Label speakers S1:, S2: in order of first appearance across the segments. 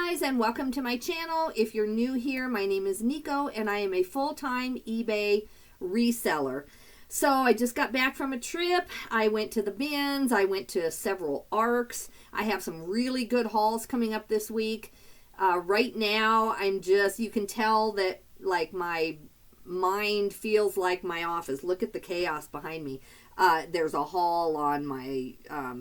S1: guys, and welcome to my channel. If you're new here, my name is Nico and I am a full-time eBay reseller. So I just got back from a trip. I went to the bins. I went to several ARCs. I have some really good hauls coming up this week. Right now, you can tell that like my mind feels like my office. Look at the chaos behind me. There's a haul on my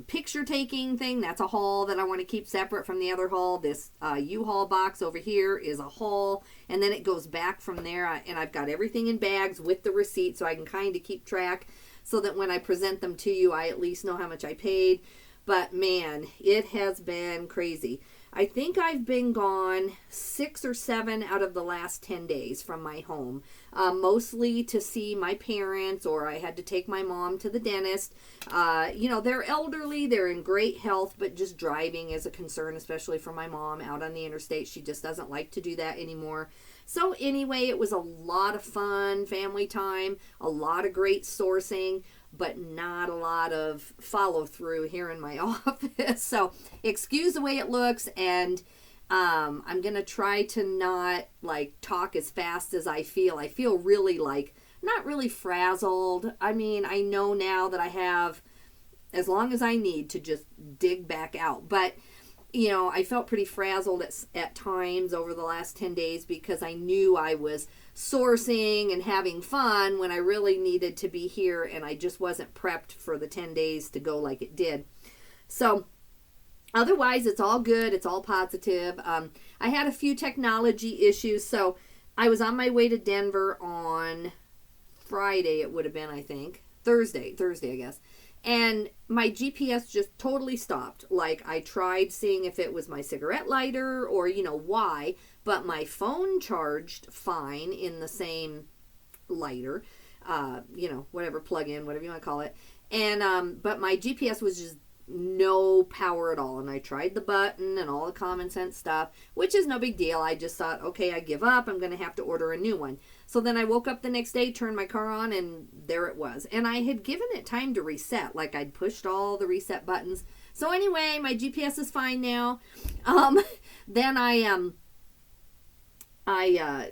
S1: picture taking thing. That's a haul that I want to keep separate from the other haul. This U-Haul box over here is a haul, and then it goes back from there. And I've got everything in bags with the receipt so I can kind of keep track so that when I present them to you, I at least know how much I paid. But man, it has been crazy. I think I've been gone 6 or 7 out of the last 10 days from my home, mostly to see my parents, or I had to take my mom to the dentist. They're elderly, they're in great health, but just driving is a concern, especially for my mom out on the interstate. She just doesn't like to do that anymore. So anyway, it was a lot of fun, family time, a lot of great sourcing, but not a lot of follow through here in my office. So excuse the way it looks, and I'm going to try to not talk as fast as I feel. I feel really not really frazzled. I mean, I know now that I have as long as I need to just dig back out. But I felt pretty frazzled at times over the last 10 days because I knew I was sourcing and having fun when I really needed to be here, and I just wasn't prepped for the 10 days to go like it did. So otherwise, it's all good. It's all positive. I had a few technology issues. So I was on my way to Denver on Friday, it would have been, I think. Thursday, I guess. And my GPS just totally stopped. I tried seeing if it was my cigarette lighter or, why. But my phone charged fine in the same lighter. Whatever, plug-in, whatever you want to call it. And, but my GPS was just no power at all. And I tried the button and all the common sense stuff, which is no big deal. I just thought, okay, I give up. I'm going to have to order a new one. So then I woke up the next day, turned my car on, and there it was. And I had given it time to reset. I'd pushed all the reset buttons. So anyway, my GPS is fine now. Then I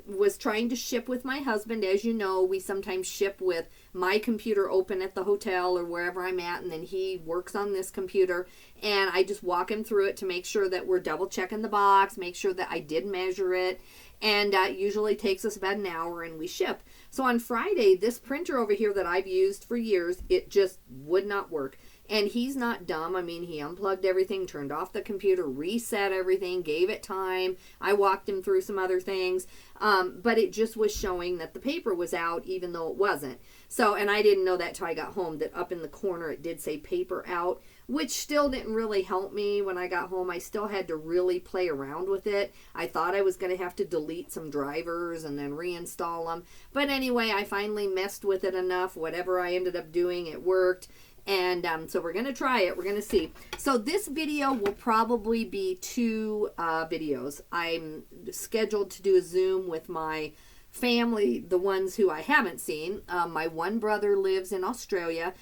S1: was trying to ship with my husband. As you know, we sometimes ship with my computer open at the hotel or wherever I'm at, and then he works on this computer, and I just walk him through it to make sure that we're double checking the box, make sure that I did measure it, and it usually takes us about an hour and we ship. So on Friday, this printer over here that I've used for years, it just would not work. And he's not dumb. I mean, he unplugged everything, turned off the computer, reset everything, gave it time. I walked him through some other things. But it just was showing that the paper was out, even though it wasn't. So, and I didn't know that till I got home, that up in the corner it did say paper out, which still didn't really help me when I got home. I still had to really play around with it. I thought I was going to have to delete some drivers and then reinstall them. But anyway, I finally messed with it enough. Whatever I ended up doing, it worked. And so we're going to try it. We're going to see. So this video will probably be 2 videos. I'm scheduled to do a Zoom with my family, the ones who I haven't seen. My one brother lives in Australia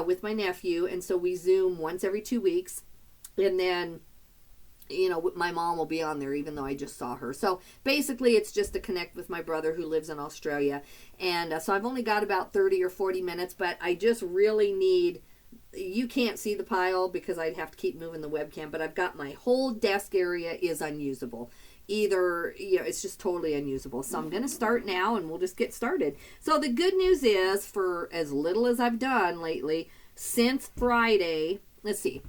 S1: with my nephew, and so we Zoom once every 2 weeks. And then, my mom will be on there, even though I just saw her. So basically, it's just to connect with my brother who lives in Australia. And so I've only got about 30 or 40 minutes, but I just really need... You can't see the pile because I'd have to keep moving the webcam, but I've got my whole desk area is unusable. It's just totally unusable. So I'm going to start now, and we'll just get started. So the good news is, for as little as I've done lately, since Friday, let's see.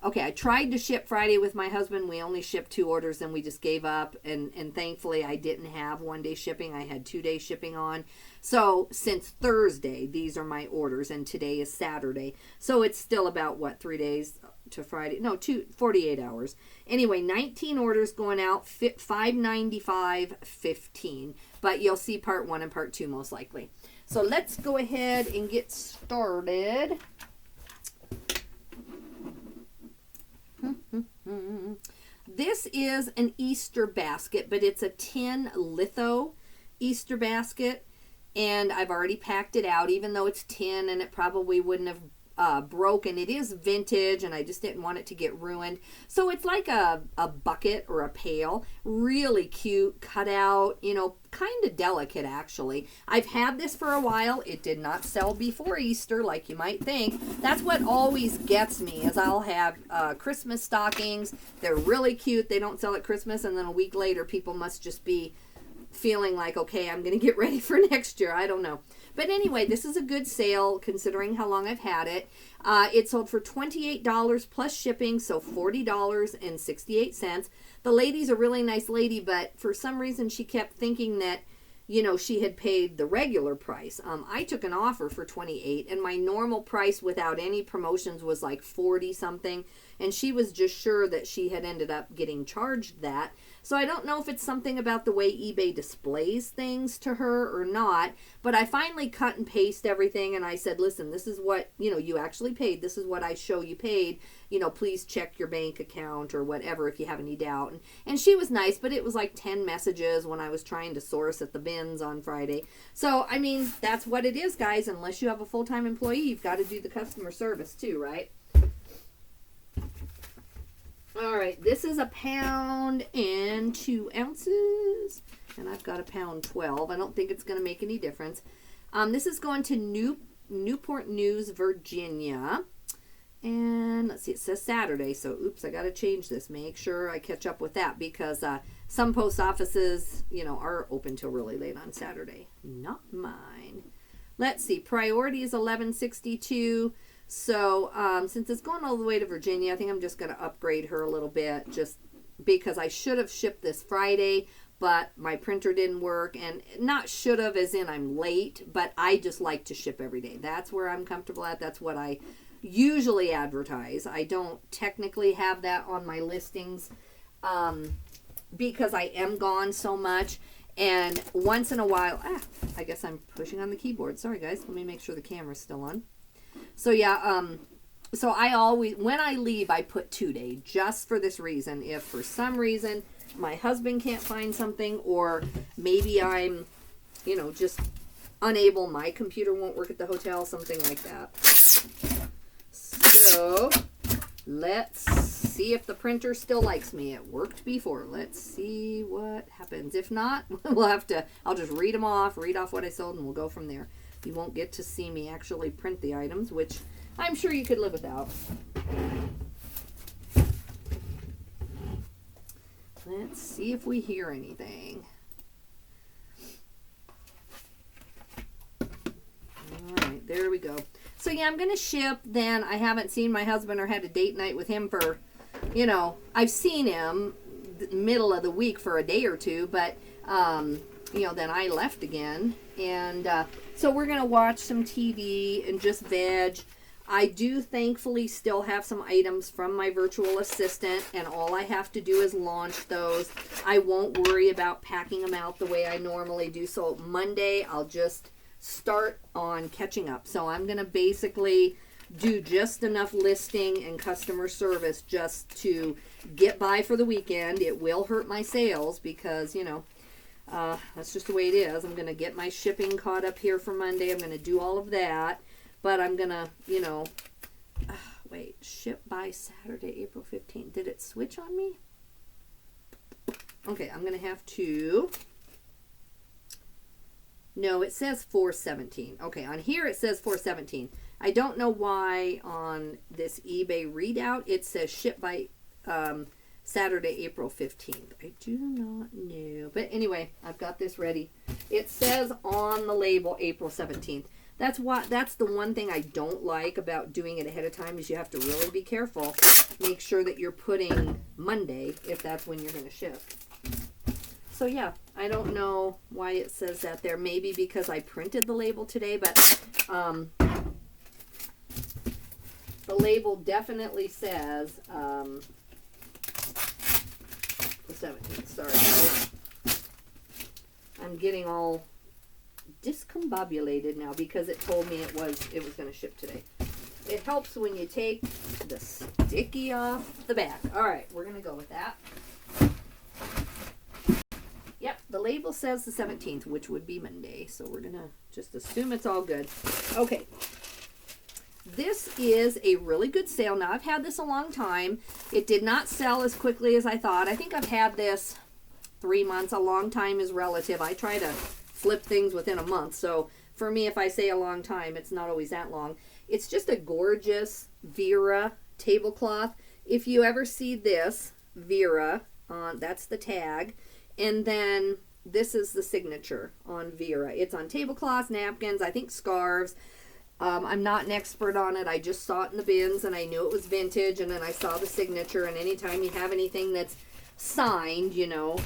S1: Okay, I tried to ship Friday with my husband. We only shipped 2 orders, and we just gave up. And thankfully, I didn't have 1-day shipping. I had 2-day shipping on. So since Thursday, these are my orders, and today is Saturday. So it's still about, 3 days to Friday? No, 48 hours. Anyway, 19 orders going out, $595.15. But you'll see part 1 and part 2 most likely. So let's go ahead and get started. This is an Easter basket, but it's a tin litho Easter basket, and I've already packed it out, even though it's tin and it probably wouldn't have broken. It is vintage, and I just didn't want it to get ruined. So it's like a bucket or a pail. Really cute, cut out, you know, kind of delicate actually. I've had this for a while. It did not sell before Easter like you might think. That's what always gets me, is I'll have Christmas stockings. They're really cute. They don't sell at Christmas, and then a week later people must just be feeling like, okay, I'm going to get ready for next year. I don't know. But anyway, this is a good sale considering how long I've had it. It sold for $28 plus shipping, so $40.68. The lady's a really nice lady, but for some reason she kept thinking that, you know, she had paid the regular price. I took an offer for $28, and my normal price without any promotions was like $40 something, and she was just sure that she had ended up getting charged that. So I don't know if it's something about the way eBay displays things to her or not, but I finally cut and paste everything, and I said, listen, this is what, you know, you actually paid. This is what I show you paid. You know, please check your bank account or whatever if you have any doubt. And she was nice, but it was like 10 messages when I was trying to source at the bins on Friday. So, I mean, that's what it is, guys. Unless you have a full-time employee, you've got to do the customer service too, right? All right, this is 1 pound and 2 ounces, and I've got 1.12 pounds. I don't think it's going to make any difference. This is going to Newport News, Virginia, and let's see, it says Saturday, so oops, I got to change this. Make sure I catch up with that, because some post offices, you know, are open till really late on Saturday. Not mine. Let's see, priority is $11.62. So since it's going all the way to Virginia, I think I'm just going to upgrade her a little bit, just because I should have shipped this Friday, but my printer didn't work. And not should have as in I'm late, but I just like to ship every day. That's where I'm comfortable at. That's what I usually advertise. I don't technically have that on my listings because I am gone so much. And once in a while, I guess I'm pushing on the keyboard. Sorry, guys. Let me make sure the camera's still on. So yeah, so I always, when I leave, I put 2 day, just for this reason. If for some reason my husband can't find something, or maybe I'm, you know, just unable, my computer won't work at the hotel, something like that. So let's see if the printer still likes me. It worked before. Let's see what happens. If not, we'll have to, I'll just read off what I sold, and we'll go from there. You won't get to see me actually print the items, which I'm sure you could live without. Let's see if we hear anything. All right, there we go. So yeah, I'm going to ship then. I haven't seen my husband or had a date night with him for, you know, I've seen him middle of the week for a day or two, but, you know, then I left again. And so we're going to watch some TV and just veg. I do thankfully still have some items from my virtual assistant, and all I have to do is launch those. I won't worry about packing them out the way I normally do. So Monday, I'll just start on catching up. So I'm going to basically do just enough listing and customer service just to get by for the weekend. It will hurt my sales because, you know, that's just the way it is. I'm going to get my shipping caught up here for Monday. I'm going to do all of that. But I'm going to, you know, wait, ship by Saturday, April 15th. Did it switch on me? Okay, I'm going to have to, no, it says 4/17. Okay, on here it says 4/17. I don't know why on this eBay readout it says ship by Saturday, April 15th. I do not know. But anyway, I've got this ready. It says on the label April 17th. That's the one thing I don't like about doing it ahead of time, is you have to really be careful. Make sure that you're putting Monday if that's when you're going to ship. So yeah, I don't know why it says that there. Maybe because I printed the label today, but the label definitely says the 17th. Sorry, guys. I'm getting all discombobulated now because it told me it was going to ship today. It helps when you take the sticky off the back. All right, we're going to go with that. Yep, the label says the 17th, which would be Monday. So we're going to just assume it's all good. Okay. this is a really good sale. Now, I've had this a long time. It did not sell as quickly as I thought. I think I've had this 3 months. A long time is relative. I try to flip things within a month. So for me, if I say a long time, it's not always that long. It's just a gorgeous Vera tablecloth. If you ever see this, Vera, that's the tag. And then this is the signature on Vera. It's on tablecloths, napkins, I think scarves. I'm not an expert on it. I just saw it in the bins and I knew it was vintage, and then I saw the signature, and anytime you have anything that's signed, you know,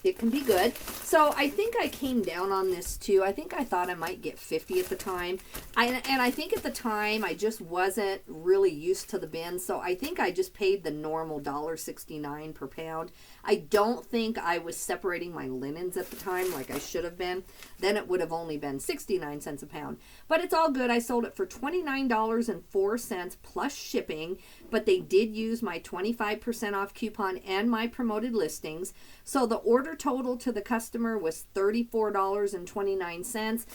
S1: it can be good. So I think I came down on this too. I think I thought I might get 50 at the time. And I think at the time I just wasn't really used to the bin, so I think I just paid the normal $1.69 per pound. I don't think I was separating my linens at the time like I should have been. Then it would have only been 69 cents a pound. But it's all good. I sold it for $29.04 plus shipping, but they did use my 25% off coupon and my promoted listings. So the order total to the customer was $34.29.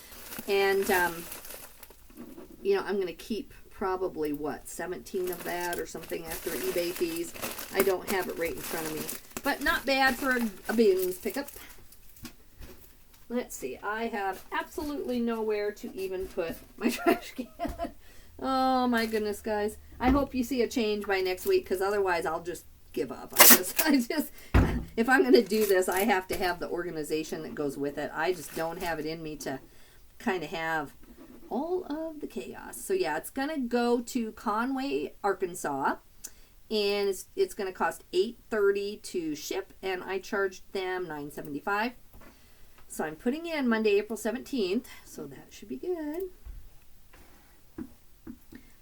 S1: And, you know, I'm going to keep probably, what, 17 of that or something after eBay fees. I don't have it right in front of me. But not bad for a bins pickup. Let's see. I have absolutely nowhere to even put my trash can. Oh, my goodness, guys. I hope you see a change by next week, because otherwise I'll just give up. I just, if I'm going to do this, I have to have the organization that goes with it. I just don't have it in me to kind of have all of the chaos. So, yeah, it's going to go to Conway, Arkansas. And it's going to cost $8.30 to ship, and I charged them $9.75. So I'm putting in Monday, April 17th, so that should be good.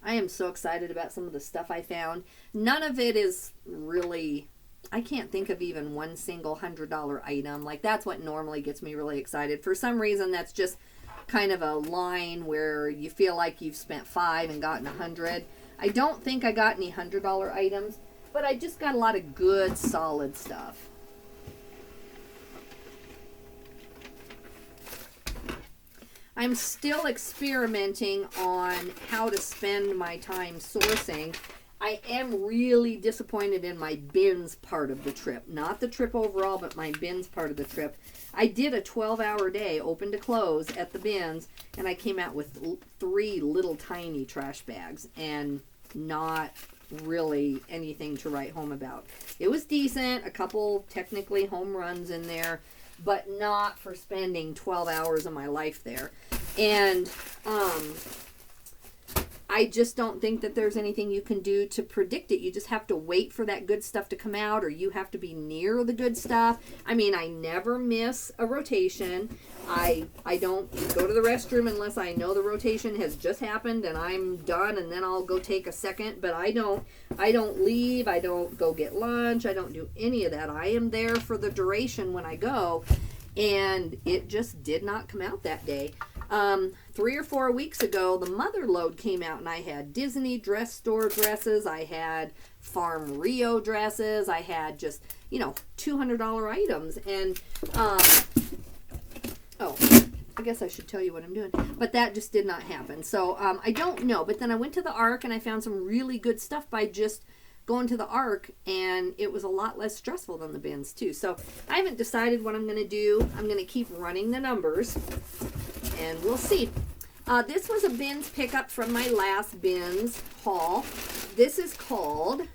S1: I am so excited about some of the stuff I found. None of it is really, I can't think of even one single $100 item. Like, that's what normally gets me really excited. For some reason, that's just kind of a line where you feel like you've spent $5 and gotten $100. I don't think I got any $100 items, but I just got a lot of good, solid stuff. I'm still experimenting on how to spend my time sourcing. I am really disappointed in my bins part of the trip. Not the trip overall, but my bins part of the trip. I did a 12-hour day, open to close, at the bins, and I came out with 3 little tiny trash bags, and not really anything to write home about. It was decent, a couple technically home runs in there, but not for spending 12 hours of my life there. And I just don't think that there's anything you can do to predict it. You just have to wait for that good stuff to come out, or you have to be near the good stuff. I mean, I never miss a rotation. I don't go to the restroom unless I know the rotation has just happened and I'm done, and then I'll go take a second. But I don't leave. I don't go get lunch. I don't do any of that. I am there for the duration when I go, and it just did not come out that day. 3 or 4 weeks ago, the mother load came out, and I had Disney dress store dresses. I had Farm Rio dresses. I had just, you know, $200 items. And, oh, I guess I should tell you what I'm doing. But that just did not happen. So, I don't know. But then I went to the Ark, and I found some really good stuff by just going to the Ark, and it was a lot less stressful than the bins, too. So, I haven't decided what I'm going to do. I'm going to keep running the numbers, and we'll see. This was a bins pickup from my last bins haul. This is called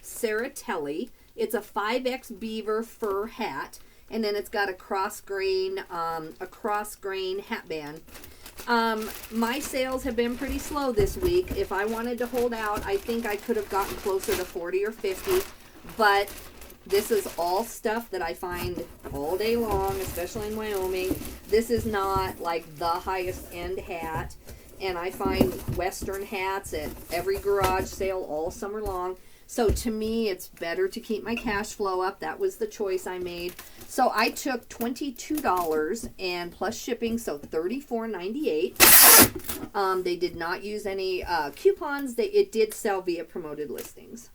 S1: Saratelli. It's a 5X beaver fur hat, and then it's got a cross grain hat band. My sales have been pretty slow this week. If I wanted to hold out, I think I could have gotten closer to 40 or 50, but this is all stuff that I find all day long, especially in Wyoming. This is not like the highest end hat, and I find Western hats at every garage sale all summer long. So to me, it's better to keep my cash flow up. That was the choice I made. So I took $22 and plus shipping, so $34.98. They did not use any coupons. It did sell via promoted listings.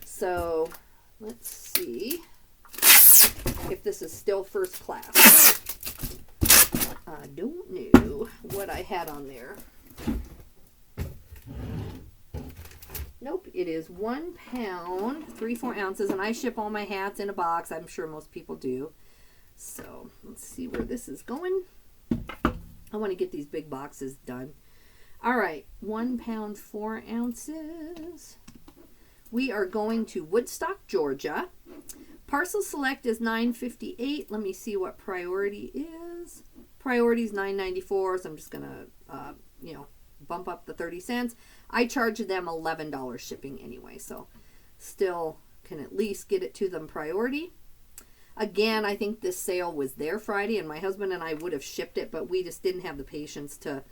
S1: So let's see if this is still first class. I don't know what I had on there. Nope, it is 1 pound, 3/4 ounces, and I ship all my hats in a box. I'm sure most people do. So let's see where this is going. I want to get these big boxes done. All right, 1 pound, 4 ounces. We are going to Woodstock, Georgia. Parcel select is $9.58. Let me see what priority is. Priority is $9.94, so I'm just going to, bump up the 30 cents. I charge them $11 shipping anyway, so still can at least get it to them priority. Again, I think this sale was there Friday, and my husband and I would have shipped it, but we just didn't have the patience to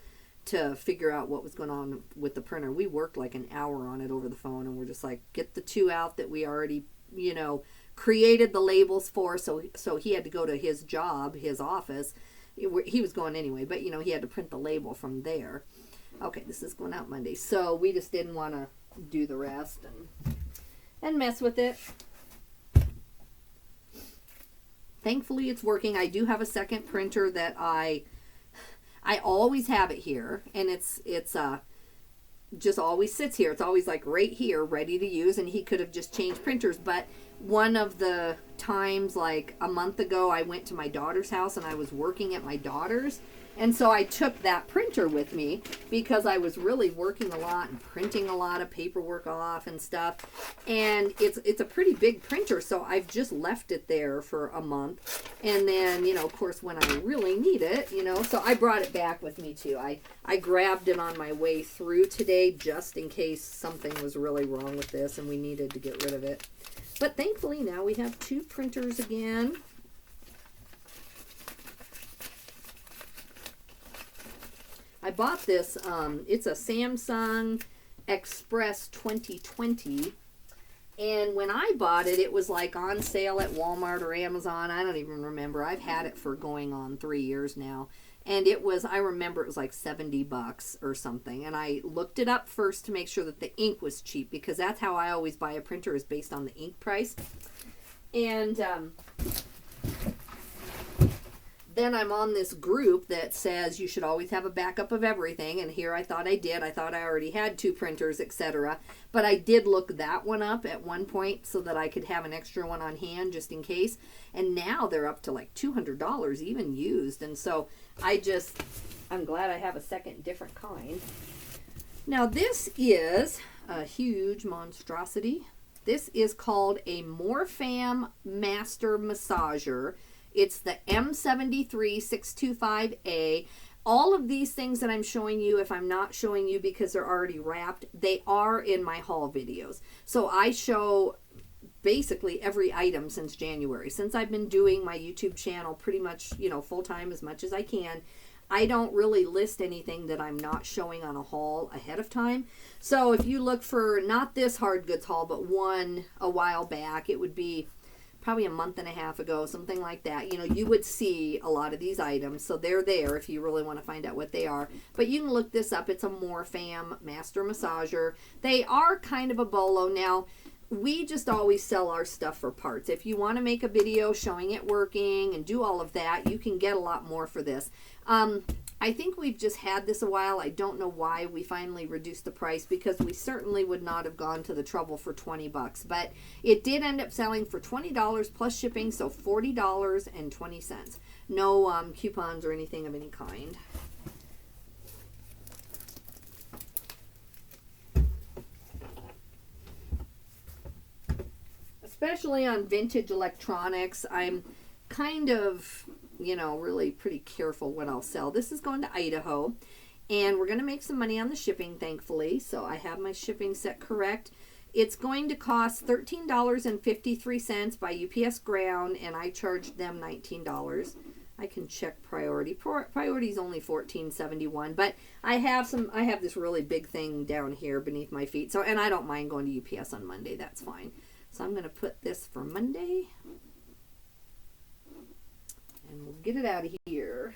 S1: figure out what was going on with the printer. We worked like an hour on it over the phone, and we're just like, get the 2 out that we already, created the labels for. So he had to go to his job, his office. He was going anyway, but he had to print the label from there. Okay, this is going out Monday. So we just didn't want to do the rest and mess with it. Thankfully, it's working. I do have a second printer that I always have it here, and it's just always sits here. It's always like right here, ready to use, and he could have just changed printers. But one of the times, like a month ago, I went to my daughter's house and I was working at my daughter's, and so I took that printer with me because I was really working a lot and printing a lot of paperwork off and stuff. And it's a pretty big printer, so I've just left it there for a month. And then, of course, when I really need it, so I brought it back with me too. I grabbed it on my way through today just in case something was really wrong with this and we needed to get rid of it. But thankfully now we have 2 printers again. I bought this, it's a Samsung Express 2020, and when I bought it, it was like on sale at Walmart or Amazon. I don't even remember. I've had it for going on 3 years now, and I remember it was like $70 or something, and I looked it up first to make sure that the ink was cheap, because that's how I always buy a printer, is based on the ink price. And then I'm on this group that says you should always have a backup of everything, and here I thought I did. I thought I already had 2 printers, etc. But I did look that one up at one point so that I could have an extra one on hand just in case. And now they're up to like $200 even used. And so I'm glad I have a second different kind. Now this is a huge monstrosity. This is called a Morfam Master Massager. It's the M73625A. All of these things that I'm showing you, if I'm not showing you because they're already wrapped, they are in my haul videos. So I show basically every item since January. Since I've been doing my YouTube channel pretty much, full time as much as I can, I don't really list anything that I'm not showing on a haul ahead of time. So if you look for, not this hard goods haul, but one a while back, it would be probably a month and a half ago, something like that, you would see a lot of these items. So they're there if you really want to find out what they are. But you can look this up. It's a Morfam Master Massager. They are kind of a bolo. Now, we just always sell our stuff for parts. If you want to make a video showing it working and do all of that, you can get a lot more for this. I think we've just had this a while. I don't know why we finally reduced the price, because we certainly would not have gone to the trouble for $20. But it did end up selling for $20 plus shipping, so $40.20. No coupons or anything of any kind. Especially on vintage electronics, I'm kind of, really pretty careful what I'll sell. This is going to Idaho, and we're going to make some money on the shipping, thankfully. So I have my shipping set correct. It's going to cost $13.53 by UPS Ground, and I charged them $19. I can check priority. Priority is only $14.71, but I have this really big thing down here beneath my feet. So, and I don't mind going to UPS on Monday. That's fine. So I'm going to put this for Monday, and we'll get it out of here.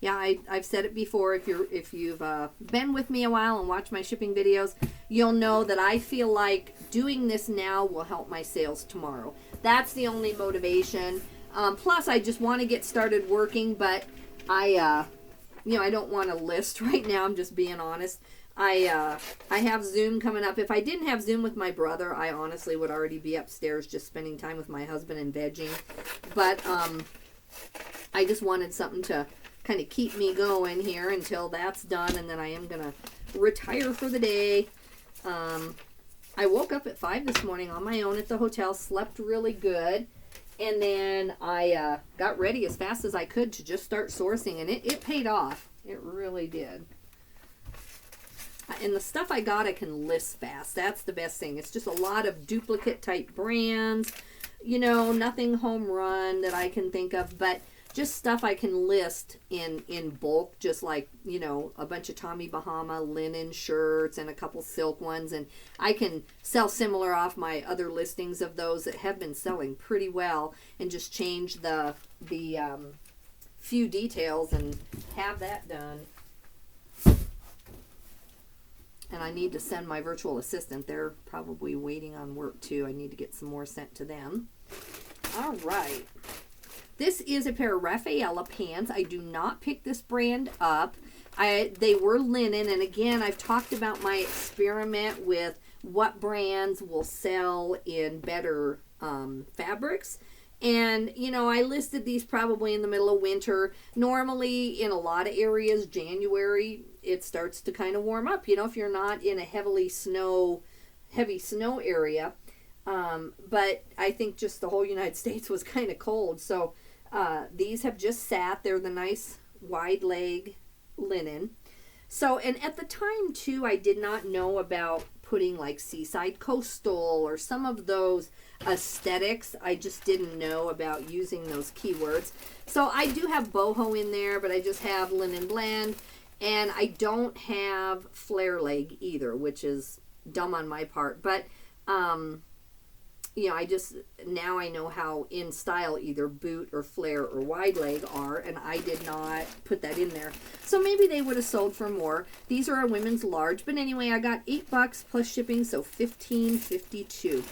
S1: Yeah, I've said it before. If you've been with me a while and watched my shipping videos, you'll know that I feel like doing this now will help my sales tomorrow. That's the only motivation. Plus, I just want to get started working, but I don't want to list right now. I'm just being honest. I have Zoom coming up. If I didn't have Zoom with my brother, I honestly would already be upstairs just spending time with my husband and vegging. But I just wanted something to kind of keep me going here until that's done, and then I am going to retire for the day. I woke up at 5 this morning on my own at the hotel, slept really good, and then I got ready as fast as I could to just start sourcing, and it paid off. It really did. And the stuff I got, I can list fast. That's the best thing. It's just a lot of duplicate type brands, nothing home run that I can think of, but just stuff I can list in bulk, just like, a bunch of Tommy Bahama linen shirts and a couple silk ones. And I can sell similar off my other listings of those that have been selling pretty well and just change the few details and have that done. And I need to send my virtual assistant. They're probably waiting on work too. I need to get some more sent to them. All right. This is a pair of Rafaela pants. I do not pick this brand up. They were linen, and again, I've talked about my experiment with what brands will sell in better fabrics. And, I listed these probably in the middle of winter. Normally, in a lot of areas, January, it starts to kind of warm up. If you're not in a heavy snow area. But I think just the whole United States was kind of cold. So these have just sat. They're the nice wide leg linen. So, and at the time too, I did not know about putting like Seaside Coastal or some of those aesthetics. I just didn't know about using those keywords. So I do have boho in there, but I just have linen blend, and I don't have flare leg either, which is dumb on my part. But now I know how in style either boot or flare or wide leg are, and I did not put that in there. So maybe they would have sold for more. These are a women's large, but anyway, I got $8 plus shipping, so $15.52.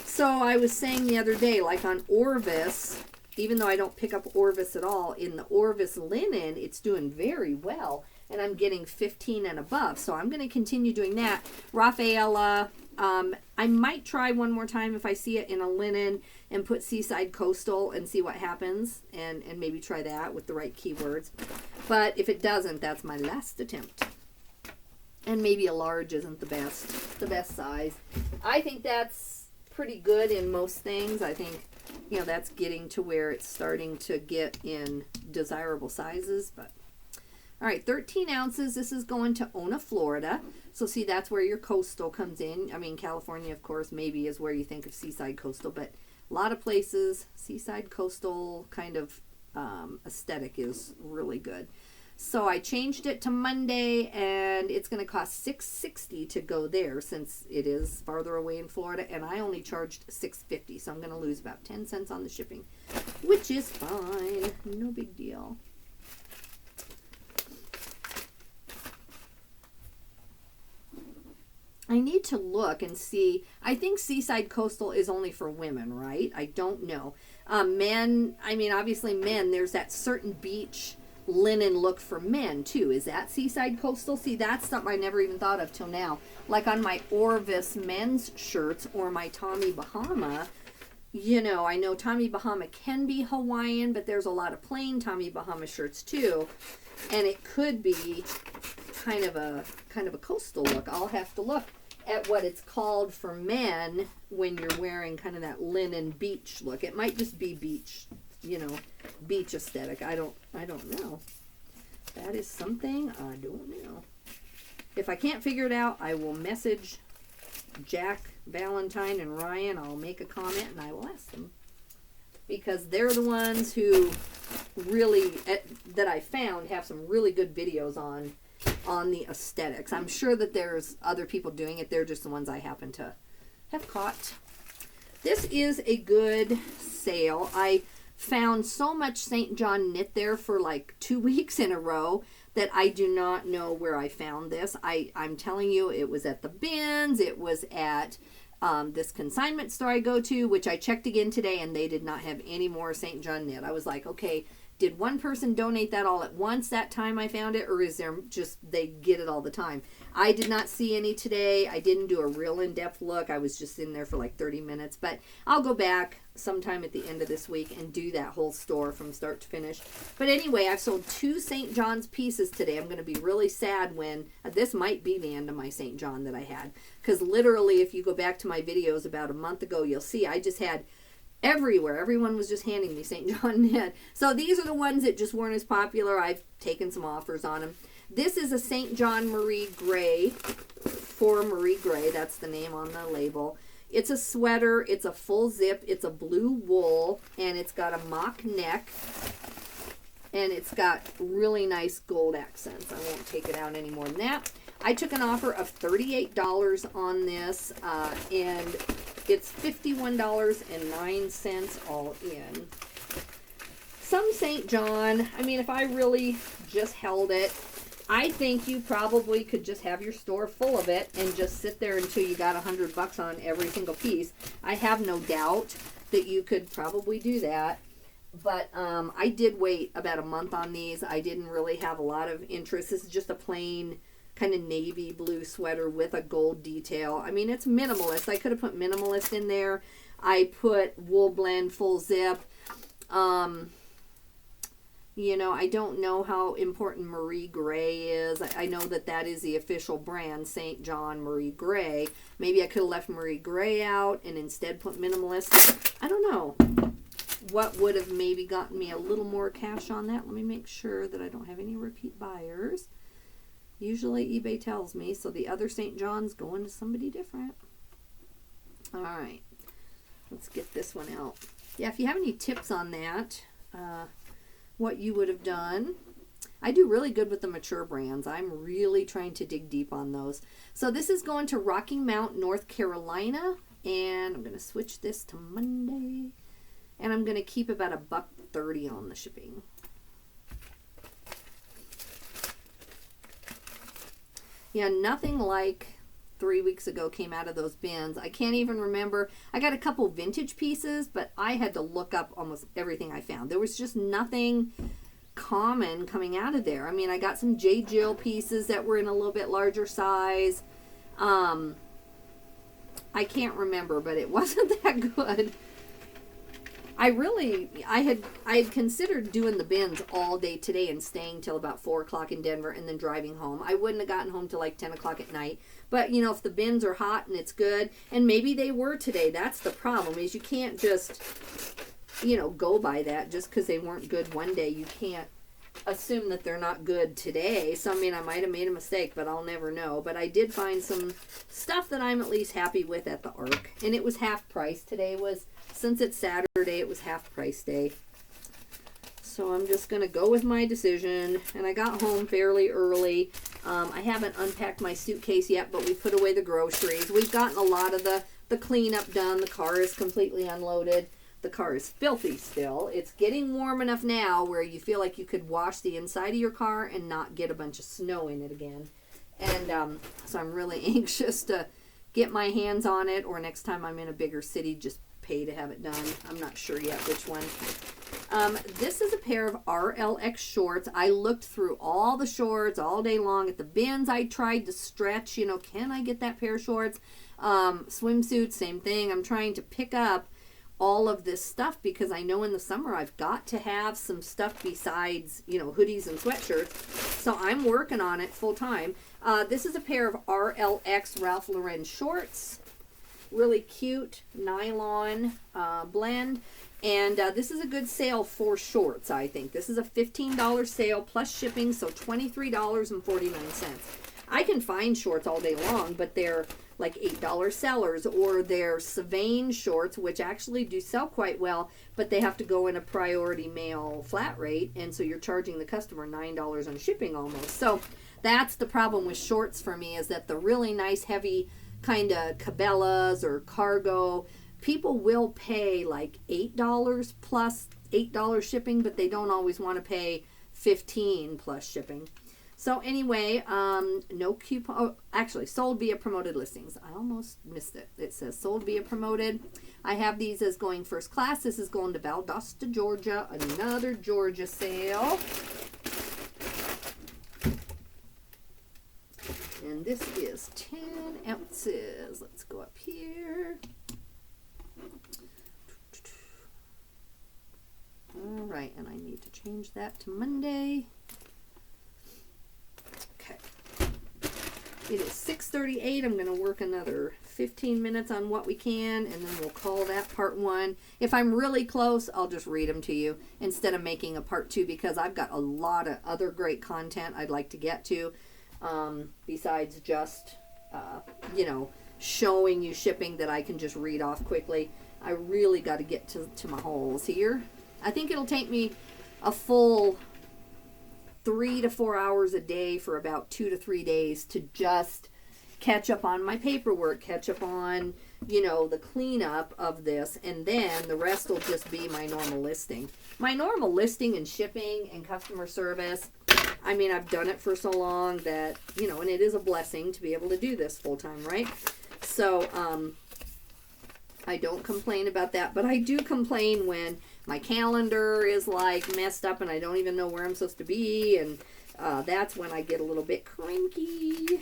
S1: So I was saying the other day, like on Orvis, even though I don't pick up Orvis at all, in the Orvis linen, it's doing very well, and I'm getting 15 and above. So I'm going to continue doing that. Rafaela, I might try one more time if I see it in a linen and put Seaside Coastal and see what happens, and maybe try that with the right keywords. But if it doesn't, that's my last attempt. And maybe a large isn't the best size. I think that's pretty good in most things. I think, that's getting to where it's starting to get in desirable sizes, but all right, 13 ounces. This is going to Ona, Florida. So see, that's where your coastal comes in. I mean, California, of course, maybe is where you think of Seaside Coastal, but a lot of places, Seaside Coastal kind of aesthetic is really good. So I changed it to Monday, and it's going to cost $6.60 to go there since it is farther away in Florida, and I only charged $6.50, so I'm going to lose about 10 cents on the shipping, which is fine. No big deal. I need to look and see. I think Seaside Coastal is only for women, right? I don't know. Men, obviously men, there's that certain beach linen look for men too. Is that Seaside Coastal? See, that's something I never even thought of till now. Like on my Orvis men's shirts or my Tommy Bahama, I know Tommy Bahama can be Hawaiian, but there's a lot of plain Tommy Bahama shirts too. And it could be kind of a coastal look. I'll have to look at what it's called for men when you're wearing kind of that linen beach look. It might just be beach, beach aesthetic. I don't know. That is something I don't know. If I can't figure it out, I will message Jack, Valentine, and Ryan. I'll make a comment and I will ask them, because they're the ones who really, that I found, have some really good videos on the aesthetics. I'm sure that there's other people doing it. They're just the ones I happen to have caught. This is a good sale. I found so much St. John knit there for like 2 weeks in a row that I do not know where I found this. I'm telling you, it was at the bins. It was at this consignment store I go to, which I checked again today, and they did not have any more St. John knit. I was like, okay, did one person donate that all at once that time I found it, or is there just they get it all the time? I did not see any today. I didn't do a real in-depth look. I was just in there for like 30 minutes, but I'll go back sometime at the end of this week and do that whole store from start to finish. But anyway, I've sold 2 St. John's pieces today. I'm going to be really sad when this might be the end of my St. John that I had, because literally if you go back to my videos about a month ago, you'll see I just had everywhere. Everyone was just handing me St. John knit. So these are the ones that just weren't as popular. I've taken some offers on them. This is a St. John Marie Gray, for Marie Gray. That's the name on the label. It's a sweater. It's a full zip. It's a blue wool, and it's got a mock neck, and it's got really nice gold accents. I won't take it out any more than that. I took an offer of $38 on this, and it's $51.09 all in. Some St. John, I mean, if I really just held it, I think you probably could just have your store full of it and just sit there until you got $100 on every single piece. I have no doubt that you could probably do that. But I did wait about a month on these. I didn't really have a lot of interest. This is just a plain kind of navy blue sweater with a gold detail. I mean, it's minimalist. I could have put minimalist in there. I put wool blend full zip. You know, I don't know how important Marie Gray is. I know that that is the official brand, St. John Marie Gray. Maybe I could have left Marie Gray out and instead put minimalist. I don't know what would have maybe gotten me a little more cash on that. Let me make sure that I don't have any repeat buyers. Usually eBay tells me, so the other St. John's going to somebody different. All right, let's get this one out. Yeah, if you have any tips on that, what you would have done. I do really good with the mature brands. I'm really trying to dig deep on those. So this is going to Rocky Mount, North Carolina, and I'm going to switch this to Monday, and I'm going to keep about $1.30 on the shipping. Yeah, nothing like 3 weeks ago came out of those bins. I can't even remember. I got a couple vintage pieces, but I had to look up almost everything I found. There was just nothing common coming out of there. I mean, I got some J. Jill pieces that were in a little bit larger size. I can't remember, but it wasn't that good. I had considered doing the bins all day today and staying till about 4 o'clock in Denver and then driving home. I wouldn't have gotten home till like 10 o'clock at night. But, you know, if the bins are hot and it's good, and maybe they were today, that's the problem, is you can't just, you know, go by that just because they weren't good one day. You can't assume that they're not good today. So, I mean, I might have made a mistake, but I'll never know. But I did find some stuff that I'm at least happy with at the ARC. And it was half price. Today was, since it's Saturday, it was half price day. So I'm just going to go with my decision. And I got home fairly early. I haven't unpacked my suitcase yet, but we put away the groceries. We've gotten a lot of the cleanup done. The car is completely unloaded. The car is filthy still. It's getting warm enough now where you feel like you could wash the inside of your car and not get a bunch of snow in it again. And so I'm really anxious to get my hands on it, or next time I'm in a bigger city, just pay to have it done. I'm not sure yet which one. This is a pair of RLX shorts. I looked through all the shorts all day long. At the bins, I tried to stretch, you know, can I get that pair of shorts? Swimsuits, same thing. I'm trying to pick up all of this stuff because I know in the summer I've got to have some stuff besides, you know, hoodies and sweatshirts. So I'm working on it full time. This is a pair of RLX Ralph Lauren shorts. Really cute nylon blend. And this is a good sale for shorts, I think. This is a $15 sale plus shipping, so $23.49. I can find shorts all day long, but they're like $8 sellers, or they're Savain shorts, which actually do sell quite well, but they have to go in a priority mail flat rate, and so you're charging the customer $9 on shipping almost. So that's the problem with shorts for me, is that the really nice heavy kind of Cabela's or cargo, people will pay like $8 plus $8 shipping, but they don't always want to pay 15 plus shipping. So anyway, no coupon. Oh, actually, sold via promoted listings. I almost missed it. It says sold via promoted. I have these as going first class. This is going to Valdosta, Georgia. Another Georgia sale. And this is 10 ounces. Let's go up here. All right, and I need to change that to Monday. Okay. It is 6:38. I'm going to work another 15 minutes on what we can, and then we'll call that part 1. If I'm really close, I'll just read them to you instead of making a part 2, because I've got a lot of other great content I'd like to get to, besides just, showing you shipping that I can just read off quickly. I really got to get to my holes here. I think it'll take me a full 3 to 4 hours a day for about 2 to 3 days to just catch up on my paperwork, catch up on, the cleanup of this, and then the rest will just be my normal listing. My normal listing and shipping and customer service, I mean, I've done it for so long that, and it is a blessing to be able to do this full time, right? So, I don't complain about that, but I do complain when my calendar is like messed up and I don't even know where I'm supposed to be, and that's when I get a little bit cranky.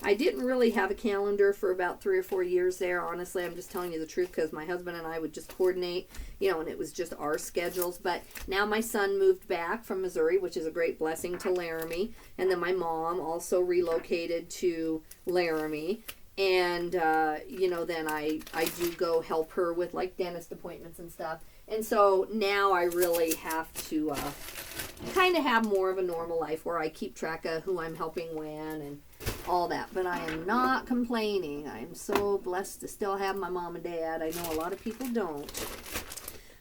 S1: I didn't really have a calendar for about 3 or 4 years there. Honestly, I'm just telling you the truth, because my husband and I would just coordinate, and it was just our schedules. But now my son moved back from Missouri, which is a great blessing, to Laramie. And then my mom also relocated to Laramie. And, then I do go help her with like dentist appointments and stuff. And so now I really have to kind of have more of a normal life where I keep track of who I'm helping when and all that. But I am not complaining. I'm so blessed to still have my mom and dad. I know a lot of people don't.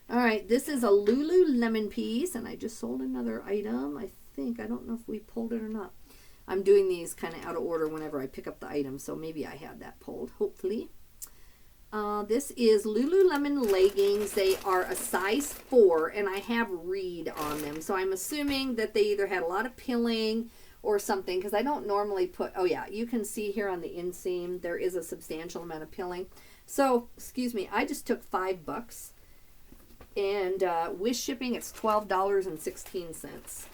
S1: All right, this is a Lululemon piece, and I just sold another item. I don't know if we pulled it or not. I'm doing these kind of out of order whenever I pick up the item, so maybe I had that pulled, hopefully. This is Lululemon leggings. They are a size 4, and I have reed on them. So I'm assuming that they either had a lot of pilling or something, because I don't normally put, oh yeah, you can see here on the inseam, there is a substantial amount of pilling. So, excuse me, I just took $5, and with shipping, it's $12.16.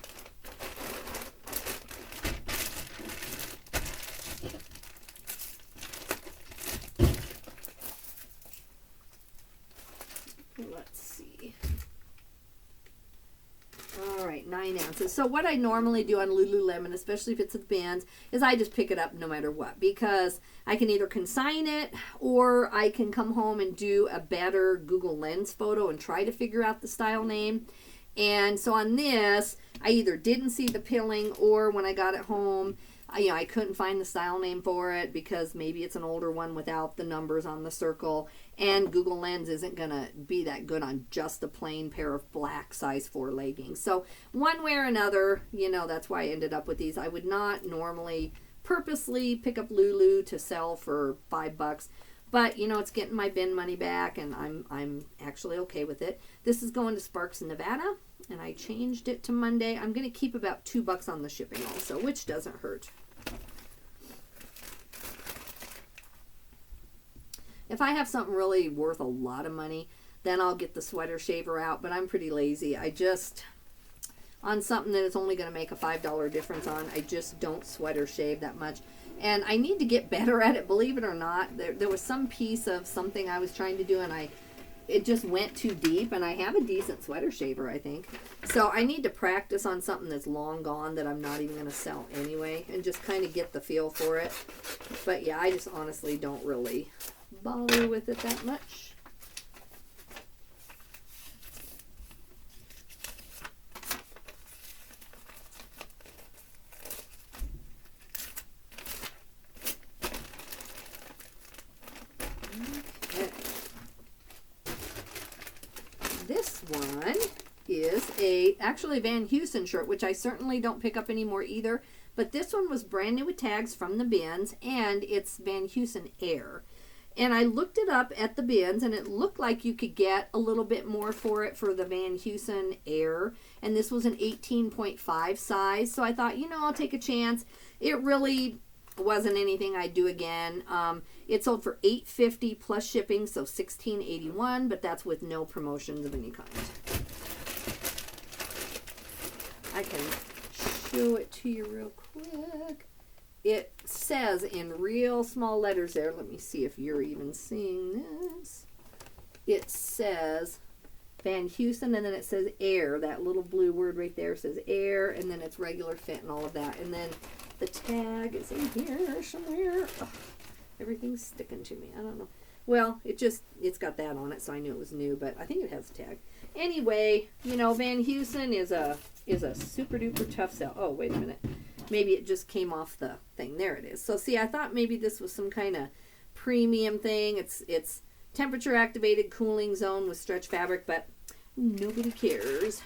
S1: Let's see. All right, 9 ounces. So what I normally do on Lululemon, especially if it's at the bands, is I just pick it up no matter what, because I can either consign it or I can come home and do a better Google Lens photo and try to figure out the style name. And so on this, I either didn't see the pilling, or when I got it home, I couldn't find the style name for it because maybe it's an older one without the numbers on the circle, and Google Lens isn't going to be that good on just a plain pair of black size 4 leggings. So one way or another, that's why I ended up with these. I would not normally purposely pick up Lulu to sell for $5, but it's getting my bin money back, and I'm actually okay with it. This is going to Sparks, Nevada, and I changed it to Monday. I'm going to keep about $2 on the shipping also, which doesn't hurt. If I have something really worth a lot of money, then I'll get the sweater shaver out, but I'm pretty lazy. On something that it's only going to make a $5 difference on, I just don't sweater shave that much. And I need to get better at it, believe it or not. There was some piece of something I was trying to do, and it just went too deep, and I have a decent sweater shaver, I think. So I need to practice on something that's long gone that I'm not even going to sell anyway, and just kind of get the feel for it. But yeah, I just honestly don't really bother with it that much. This one is actually a Van Heusen shirt, which I certainly don't pick up anymore either, But this one was brand new with tags from the bins, and it's Van Heusen Air. And I looked it up at the bins, and it looked like you could get a little bit more for it for the Van Heusen Air. And this was an 18.5 size. So I thought, you know, I'll take a chance. It really wasn't anything I'd do again. It sold for $8.50 plus shipping, so $16.81, but that's with no promotions of any kind. I can show it to you real quick. It says in real small letters there, let me see if you're even seeing this. It says Van Heusen, and then it says Air. That little blue word right there says Air, and then it's regular fit and all of that. And then the tag is in here somewhere. Ugh, everything's sticking to me. I don't know. Well, it's got that on it, so I knew it was new, but I think it has a tag. Anyway, you know, Van Heusen is a super duper tough sell. Oh, wait a minute. Maybe it just came off the thing. There it is. So see, I thought maybe this was some kind of premium thing. It's temperature activated cooling zone with stretch fabric, but nobody cares.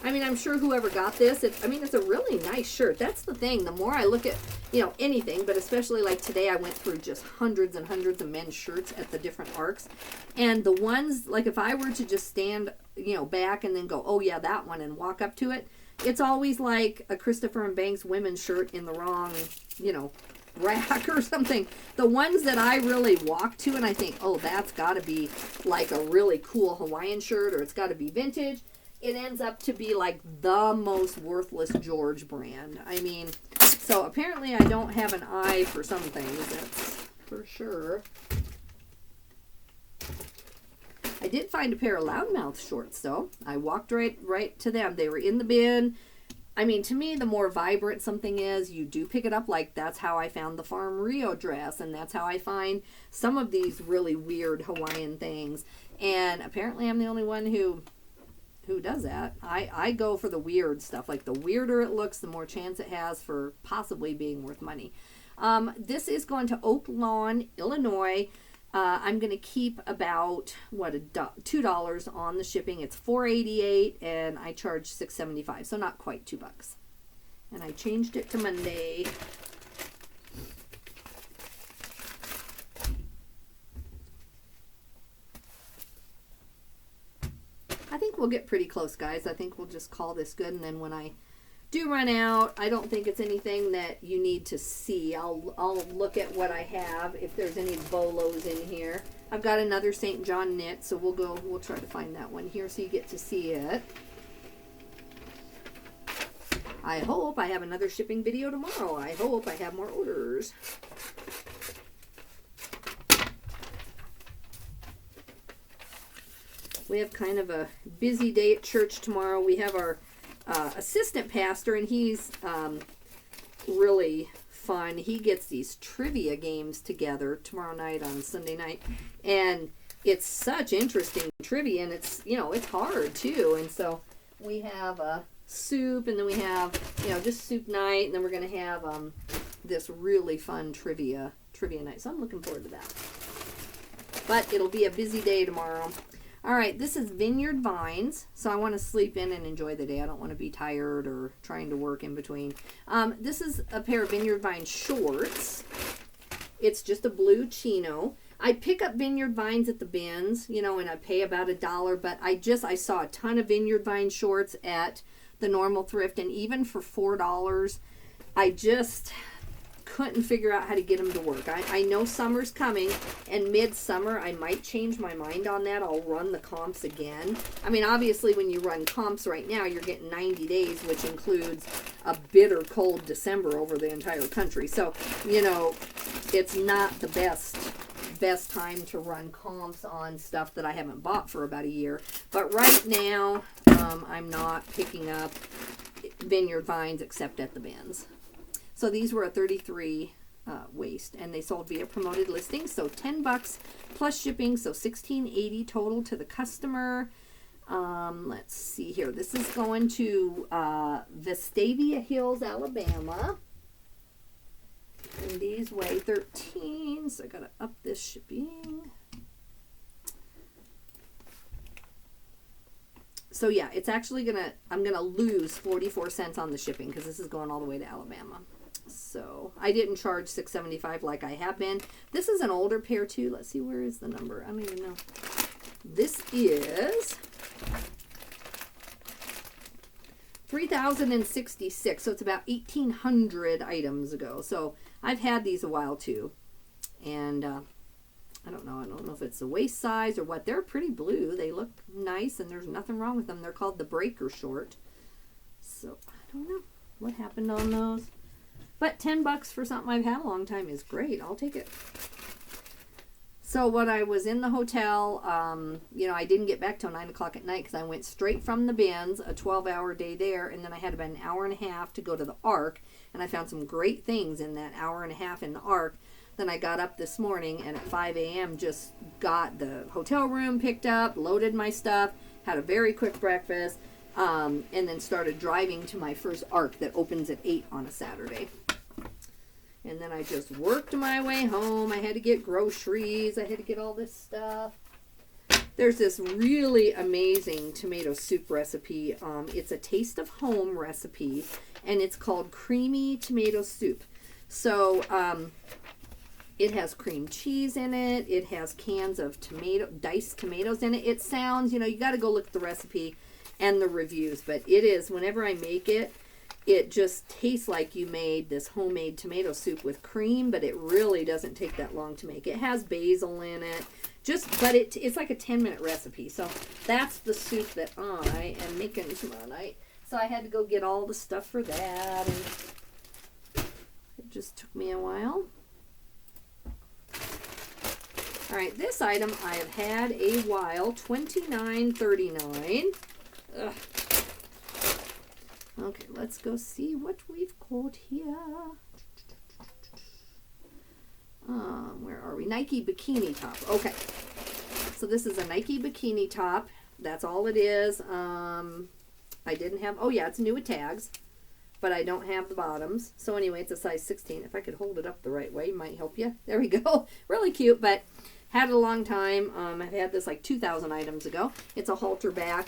S1: I mean, I'm sure whoever got this, it's a really nice shirt. That's the thing. The more I look at, you know, anything, but especially like today, I went through just hundreds and hundreds of men's shirts at the different arcs. And the ones, like if I were to just stand, you know, back and then go, oh yeah, that one, and walk up to it, it's always like a Christopher and Banks women's shirt in the wrong, you know, rack or something. The ones that I really walk to and I think, oh, that's got to be like a really cool Hawaiian shirt, or it's got to be vintage, it ends up to be like the most worthless George brand. I mean, so apparently I don't have an eye for some things, that's for sure. I did find a pair of Loudmouth shorts, though. I walked right to them. They were in the bin. I mean, to me, the more vibrant something is, you do pick it up. Like, that's how I found the Farm Rio dress, and that's how I find some of these really weird Hawaiian things. And apparently I'm the only one who does that. I go for the weird stuff. Like, the weirder it looks, the more chance it has for possibly being worth money. This is going to Oak Lawn, Illinois. I'm going to keep about, $2 on the shipping. It's $4.88, and I charge $6.75, so not quite $2. And I changed it to Monday. I think we'll get pretty close, guys. I think we'll just call this good, and then when I do run out, I don't think it's anything that you need to see. I'll look at what I have, if there's any bolos in here. I've got another St. John knit, so we'll try to find that one here so you get to see it. I hope I have another shipping video tomorrow. I hope I have more orders. We have kind of a busy day at church tomorrow. We have our assistant pastor, and he's really fun. He gets these trivia games together tomorrow night on Sunday night, and it's such interesting trivia, and it's, you know, it's hard too. And so we have soup, and then we have, you know, just soup night, and then we're going to have this really fun trivia night. So I'm looking forward to that. But it'll be a busy day tomorrow. All right, this is Vineyard Vines, so I want to sleep in and enjoy the day. I don't want to be tired or trying to work in between. This is a pair of Vineyard Vines shorts. It's just a blue chino. I pick up Vineyard Vines at the bins, you know, and I pay about $1, but I saw a ton of Vineyard Vines shorts at the normal thrift, and even for $4, I just couldn't figure out how to get them to work. I know summer's coming, and midsummer I might change my mind on that. I'll run the comps again. I mean, obviously when you run comps right now, you're getting 90 days, which includes a bitter cold December over the entire country. So, you know, it's not the best time to run comps on stuff that I haven't bought for about a year. But right now, I'm not picking up Vineyard Vines except at the bins. So these were a 33 waist, and they sold via promoted listings, so $10 plus shipping, so $16.80 total to the customer. Let's see here. This is going to Vestavia Hills, Alabama. And these weigh 13, so I gotta up this shipping. So yeah, it's actually I'm gonna lose 44 cents on the shipping because this is going all the way to Alabama. So I didn't charge $6.75 like I have been. This is an older pair too. Let's see, where is the number? I don't even know. This is 3,066. So it's about 1,800 items ago. So I've had these a while too. And I don't know. I don't know if it's the waist size or what. They're pretty blue. They look nice and there's nothing wrong with them. They're called the Breaker Short. So I don't know what happened on those. But $10 for something I've had a long time is great. I'll take it. So when I was in the hotel, you know, I didn't get back till 9 o'clock at night because I went straight from the bins, a 12-hour day there, and then I had about an hour and a half to go to the Ark, and I found some great things in that hour and a half in the Ark. Then I got up this morning and at 5 a.m. just got the hotel room picked up, loaded my stuff, had a very quick breakfast, and then started driving to my first Ark that opens at 8 on a Saturday. And then I just worked my way home. I had to get groceries. I had to get all this stuff. There's this really amazing tomato soup recipe. It's a Taste of Home recipe, and it's called Creamy Tomato Soup. So it has cream cheese in it. It has cans of diced tomatoes in it. It sounds, you know, you got to go look at the recipe and the reviews. But it is, whenever I make it, it just tastes like you made this homemade tomato soup with cream, but it really doesn't take that long to make. It has basil in it, but it's like a 10-minute recipe. So that's the soup that I am making tomorrow night. So I had to go get all the stuff for that, and it just took me a while. All right, this item I have had a while, $29.39. Ugh. Okay, let's go see what we've got here. Where are we? Nike bikini top. Okay, so this is a Nike bikini top. That's all it is. I didn't have, oh yeah, it's new with tags, but I don't have the bottoms. So anyway, it's a size 16. If I could hold it up the right way, might help you. There we go. Really cute, but had it a long time. I've had this like 2,000 items ago. It's a halter back.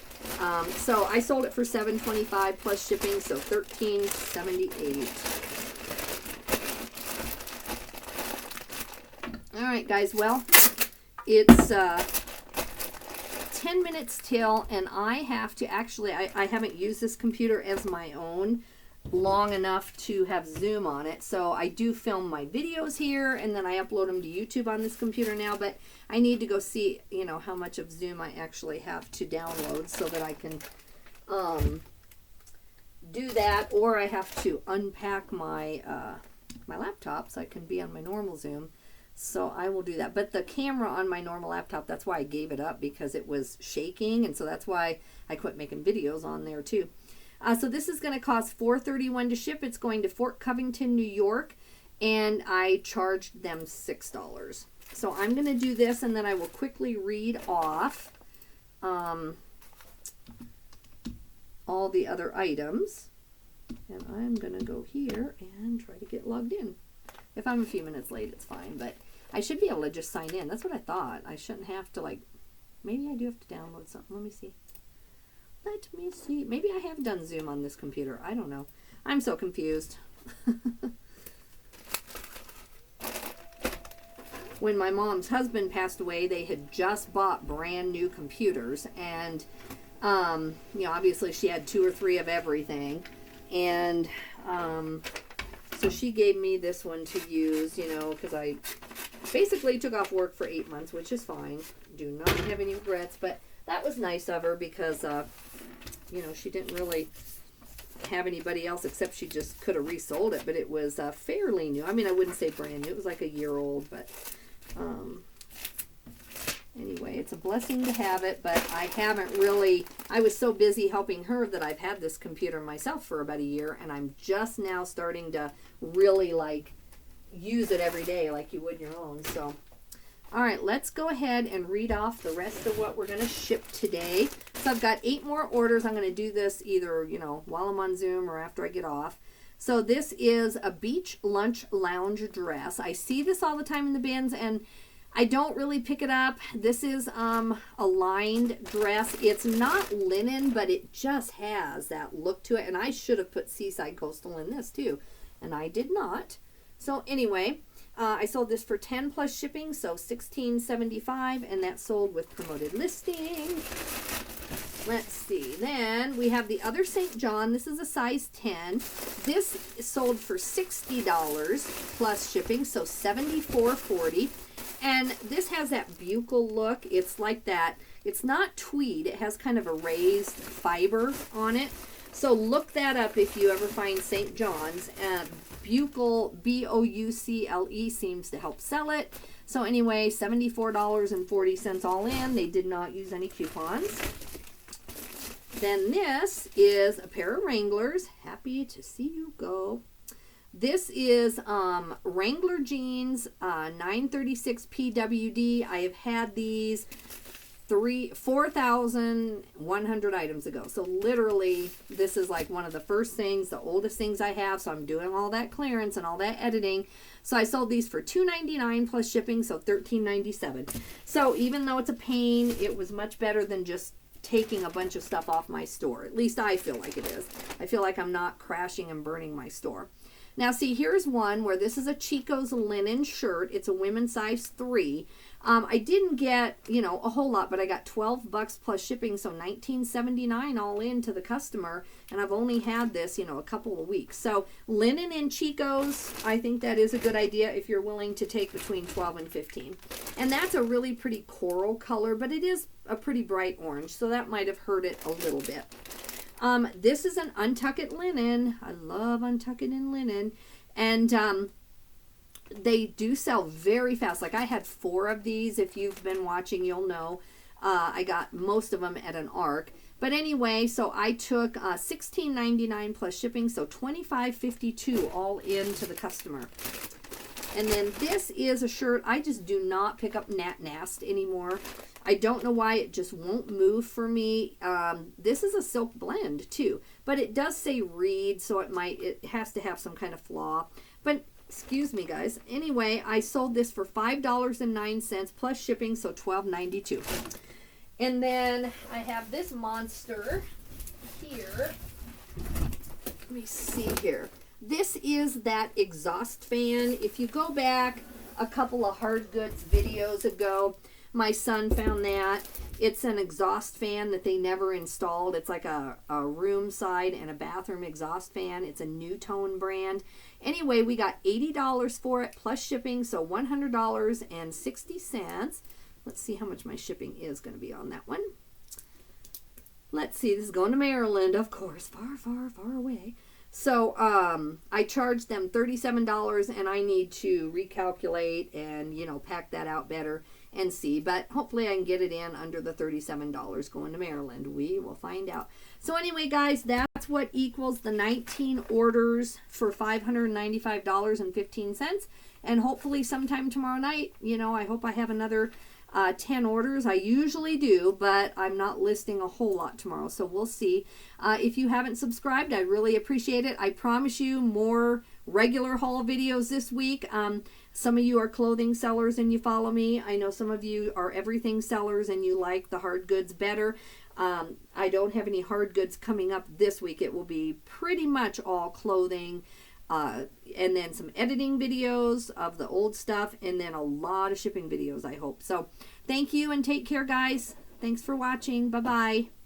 S1: So I sold it for $7.25 plus shipping, so $13.78. All right, guys. Well, it's 10 minutes till, and I have to actually, I haven't used this computer as my own long enough to have Zoom on it, so I do film my videos here and then I upload them to YouTube on this computer now, but I need to go see, you know, how much of Zoom I actually have to download so that I can do that, or I have to unpack my my laptop so I can be on my normal Zoom. So I will do that. But the camera on my normal laptop, that's why I gave it up, because it was shaking, and so that's why I quit making videos on there too. So this is going to cost $4.31 to ship. It's going to Fort Covington, New York, and I charged them $6. So I'm going to do this, and then I will quickly read off all the other items. And I'm going to go here and try to get logged in. If I'm a few minutes late, it's fine, but I should be able to just sign in. That's what I thought. I shouldn't have to, like, maybe I do have to download something. Let me see. Maybe I have done Zoom on this computer. I don't know. I'm so confused. When my mom's husband passed away, they had just bought brand new computers, and you know, obviously she had 2 or 3 of everything, and so she gave me this one to use, you know, because I basically took off work for 8 months, which is fine. Do not have any regrets, but that was nice of her because you know, she didn't really have anybody else, except she just could have resold it, but it was fairly new. I mean, I wouldn't say brand new. It was like a year old, but anyway, it's a blessing to have it, but I haven't really, I was so busy helping her that I've had this computer myself for about a year, and I'm just now starting to really, like, use it every day like you would your own. So all right, let's go ahead and read off the rest of what we're going to ship today. So I've got 8 more orders. I'm going to do this either, you know, while I'm on Zoom or after I get off. So this is a beach lunch lounge dress. I see this all the time in the bins, and I don't really pick it up. This is a lined dress. It's not linen, but it just has that look to it. And I should have put Seaside Coastal in this too, and I did not. So anyway, I sold this for 10 plus shipping, so $16.75, and that sold with promoted listing. Let's see. Then we have the other St. John. This is a size 10. This is sold for $60 plus shipping, so $74.40. And this has that buccal look. It's like that. It's not tweed. It has kind of a raised fiber on it. So look that up if you ever find St. John's. Buccal, B-O-U-C-L-E, seems to help sell it. So anyway, $74.40 all in. They did not use any coupons. Then this is a pair of Wranglers. Happy to see you go. This is Wrangler jeans, 936 PWD. I have had these 4,100 items ago. So literally, this is like one of the first things, the oldest things I have. So I'm doing all that clearance and all that editing. So I sold these for $2.99 plus shipping, so $13.97. So even though it's a pain, it was much better than just taking a bunch of stuff off my store. At least I feel like it is. I feel like I'm not crashing and burning my store. Now see, here's one where this is a Chico's linen shirt. It's a women's size 3. I didn't get, you know, a whole lot, but I got $12 plus shipping, so $19.79 all in to the customer, and I've only had this, you know, a couple of weeks. So linen in Chico's, I think that is a good idea if you're willing to take between 12 and 15. And that's a really pretty coral color, but it is a pretty bright orange, so that might have hurt it a little bit. This is an Untuckit linen. I love Untuckit in linen. And they do sell very fast. Like I had 4 of these. If you've been watching, you'll know. I got most of them at an ARC. But anyway, so I took $16.99 plus shipping, so $25.52 all in to the customer. And then this is a shirt. I just do not pick up Nat Nast anymore. I don't know why, it just won't move for me. This is a silk blend too, but it does say Reed, so it has to have some kind of flaw. But excuse me, guys. Anyway, I sold this for $5.09 plus shipping, so $12.92. And then I have this monster here. Let me see here. This is that exhaust fan. If you go back a couple of hard goods videos ago, my son found that. It's an exhaust fan that they never installed. It's like a room side and a bathroom exhaust fan. It's a Newtone brand. Anyway, we got $80 for it plus shipping, so $100.60. Let's see how much my shipping is going to be on that one. Let's see. This is going to Maryland, of course. Far, far, far away. So I charged them $37, and I need to recalculate and, you know, pack that out better and see. But hopefully I can get it in under the $37 going to Maryland. We will find out. So anyway, guys, that's what equals the 19 orders for $595.15. And hopefully sometime tomorrow night, you know, I hope I have another 10 orders. I usually do, but I'm not listing a whole lot tomorrow, so we'll see. If you haven't subscribed, I really appreciate it. I promise you more regular haul videos this week. Some of you are clothing sellers and you follow me. I know some of you are everything sellers and you like the hard goods better. I don't have any hard goods coming up this week. It will be pretty much all clothing, and then some editing videos of the old stuff, and then a lot of shipping videos, I hope. So thank you and take care, guys. Thanks for watching. Bye-bye.